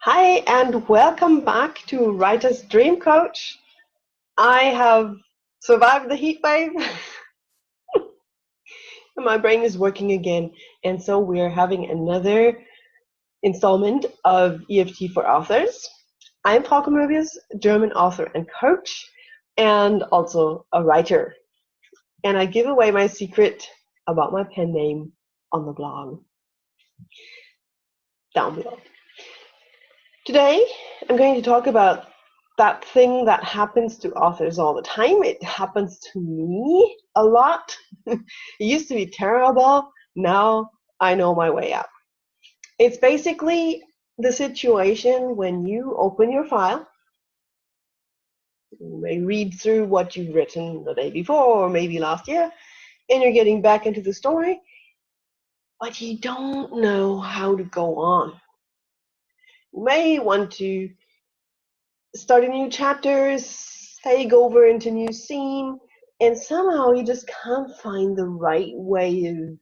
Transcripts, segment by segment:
Hi, and welcome back to Writer's Dream Coach. I have survived the heat wave, and my brain is working again. And so we're having another installment of EFT for Authors. I'm Frauke Möbius, German author and coach, and also a writer. And I give away my secret about my pen name on the blog down below. Today, I'm going to talk about that thing that happens to authors all the time. It happens to me a lot. It used to be terrible. Now I know my way out. It's basically the situation when you open your file. You may read through what you've written the day before or maybe last year, and you're getting back into the story, but you don't know how to go on. You may want to start a new chapter, take over into a new scene, and somehow you just can't find the right way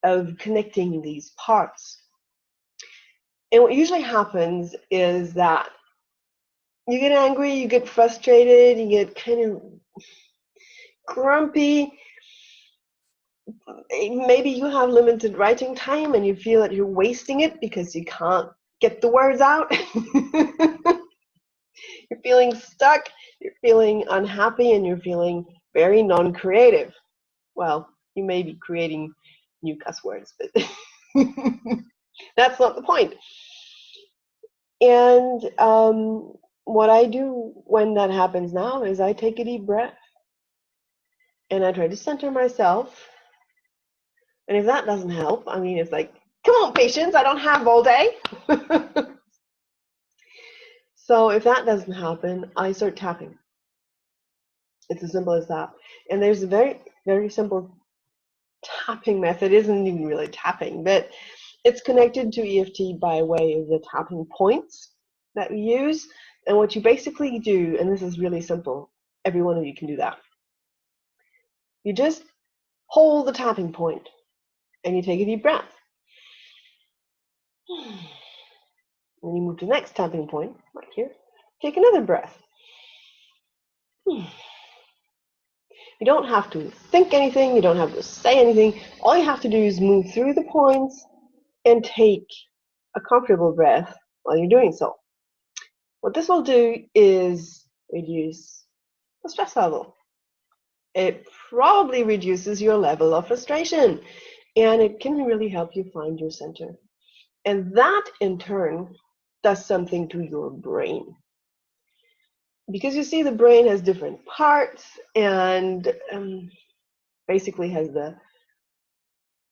of connecting these parts. And what usually happens is that you get angry, you get frustrated, you get kind of grumpy. Maybe you have limited writing time and you feel that you're wasting it because you can't get the words out. You're feeling stuck, you're feeling unhappy, and you're feeling very non-creative. Well, you may be creating new cuss words, but that's not the point. And what I do when that happens now is I take a deep breath and I try to center myself. And if that doesn't help, I mean, it's like, come on, patience, I don't have all day. So if that doesn't happen, I start tapping. It's as simple as that. And there's a very, very simple tapping method. It isn't even really tapping, but it's connected to EFT by way of the tapping points that we use. And what you basically do, and this is really simple, every one of you can do that. You just hold the tapping point and you take a deep breath. Then you move to the next tapping point, right here. Take another breath. You don't have to think anything, you don't have to say anything. All you have to do is move through the points and take a comfortable breath while you're doing so. What this will do is reduce the stress level. It probably reduces your level of frustration, and it can really help you find your center. And that, in turn, does something to your brain. Because you see, the brain has different parts, and basically has the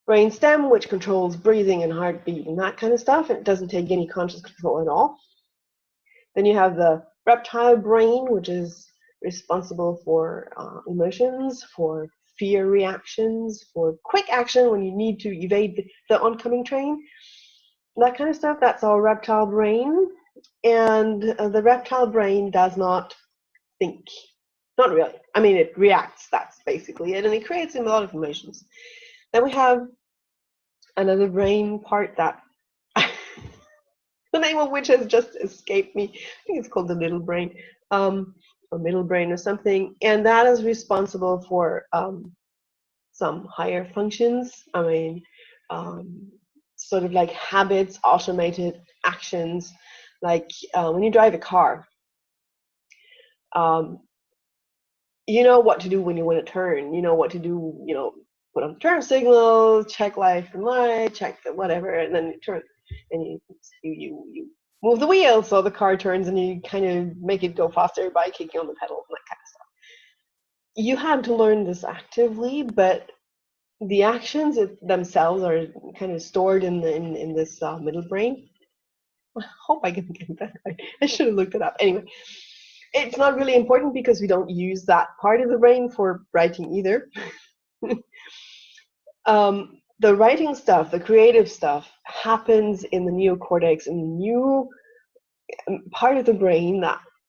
brain stem, which controls breathing and heartbeat and that kind of stuff. It doesn't take any conscious control at all. Then you have the reptile brain, which is responsible for emotions, for fear reactions, for quick action when you need to evade the oncoming train. That kind of stuff, that's all reptile brain. And the reptile brain does not think. Not really. I mean, it reacts. That's basically it. And it creates a lot of emotions. Then we have another brain part that the name of which has just escaped me. I think it's called the little brain, or middle brain or something. And that is responsible for some higher functions. I mean, sort of like habits, automated actions, like when you drive a car. You know what to do when you want to turn. You know what to do, put on the turn signal, check left and right, check the whatever, and then you turn. And you move the wheel so the car turns, and you kind of make it go faster by kicking on the pedal and that kind of stuff. You have to learn this actively, but the actions themselves are kind of stored in this middle brain. I hope I can get that right. I should have looked it up. Anyway, it's not really important because we don't use that part of the brain for writing either. The writing stuff, the creative stuff, happens in the neocortex, in the new part of the brain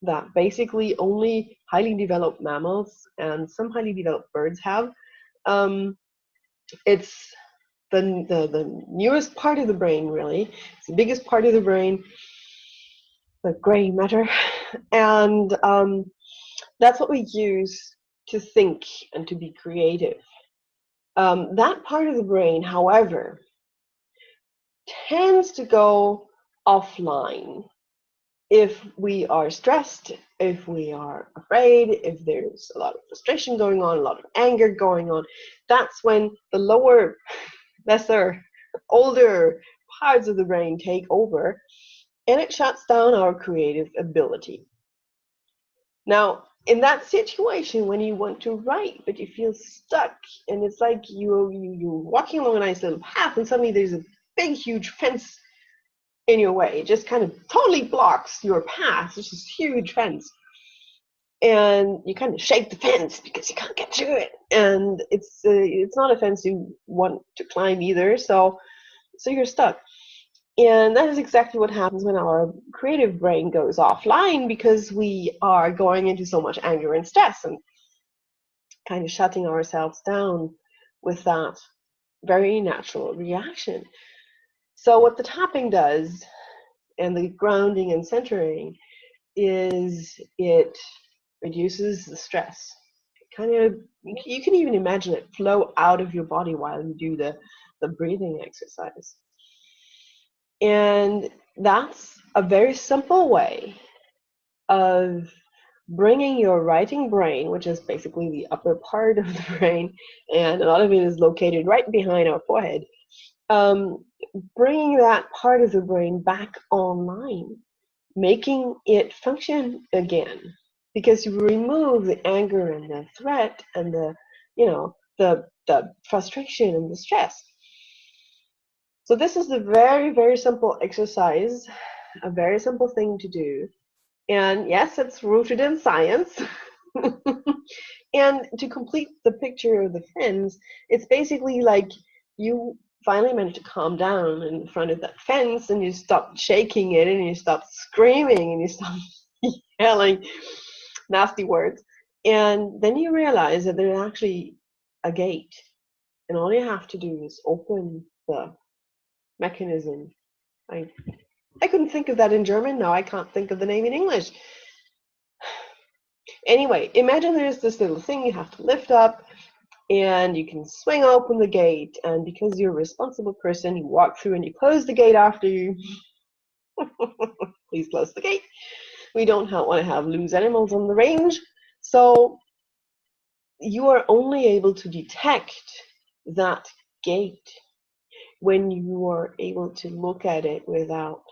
that basically only highly developed mammals and some highly developed birds have. It's the newest part of the brain, really. It's the biggest part of the brain. the gray matter, and that's what we use to think and to be creative. That part of the brain, however, tends to go offline if we are stressed, if we are afraid, if there's a lot of frustration going on, a lot of anger going on. That's when the lower, lesser, older parts of the brain take over, and it shuts down our creative ability. Now, in that situation, when you want to write, but you feel stuck, and it's like you're walking along a nice little path, and suddenly there's a big, huge fence in your way. It just kind of totally blocks your path. It's this huge fence. And you kind of shake the fence because you can't get through it. And it's not a fence you want to climb either, so you're stuck. And that is exactly what happens when our creative brain goes offline, because we are going into so much anger and stress and kind of shutting ourselves down with that very natural reaction. So what the tapping does, and the grounding and centering, is it reduces the stress. Kind of, you can even imagine it flow out of your body while you do the breathing exercise. And that's a very simple way of bringing your writing brain, which is basically the upper part of the brain, and a lot of it is located right behind our forehead, bringing that part of the brain back online, making it function again, because you remove the anger and the threat and the frustration and the stress. So this is a very, very simple exercise, a very simple thing to do. And yes, it's rooted in science. And to complete the picture of the fence, it's basically like you finally managed to calm down in front of that fence, and you stop shaking it, and you stop screaming, and you stop yelling nasty words. And then you realize that there's actually a gate, and all you have to do is open the mechanism. I couldn't think of that in German. Now I can't think of the name in English. Anyway, imagine there's this little thing you have to lift up, and you can swing open the gate, and because you're a responsible person, you walk through and you close the gate after you. Please close the gate. We don't want to have loose animals on the range. So you are only able to detect that gate when you are able to look at it without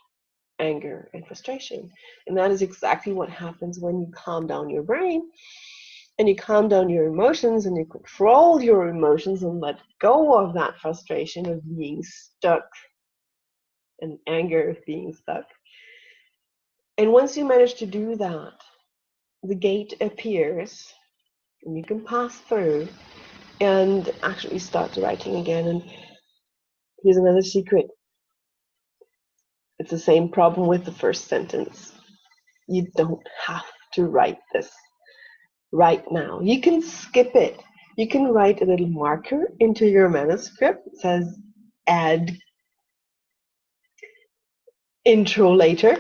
anger and frustration. And that is exactly what happens when you calm down your brain and you calm down your emotions and you control your emotions and let go of that frustration of being stuck and anger of being stuck. And once you manage to do that, the gate appears and you can pass through and actually start writing again. And here's another secret. It's the same problem with the first sentence. You don't have to write this right now. You can skip it. You can write a little marker into your manuscript that says add intro later.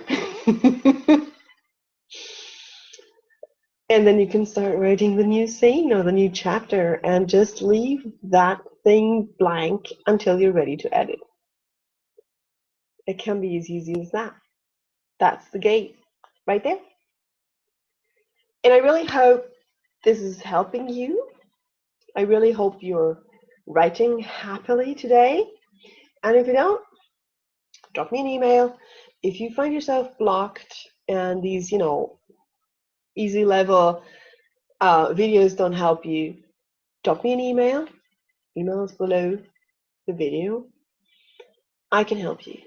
And then you can start writing the new scene or the new chapter and just leave that thing blank until you're ready to edit. It can be as easy as that. That's the gate right there. And I really hope this is helping you. I really hope you're writing happily today. And if you don't, drop me an email. If you find yourself blocked and these, easy level videos don't help you, drop me an email. Email is below the video. I can help you.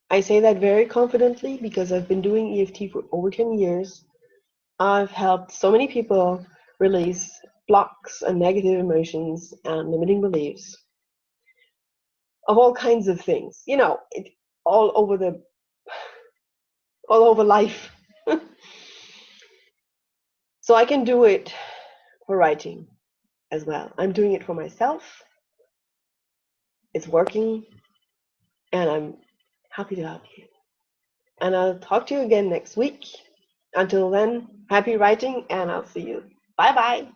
I say that very confidently because I've been doing EFT for over 10 years. I've helped so many people release blocks and negative emotions and limiting beliefs of all kinds of things, all over life. So I can do it for writing as well. I'm doing it for myself. It's working, and I'm happy to help you. and I'll talk to you again next week. Until then, happy writing, and I'll see you. Bye bye.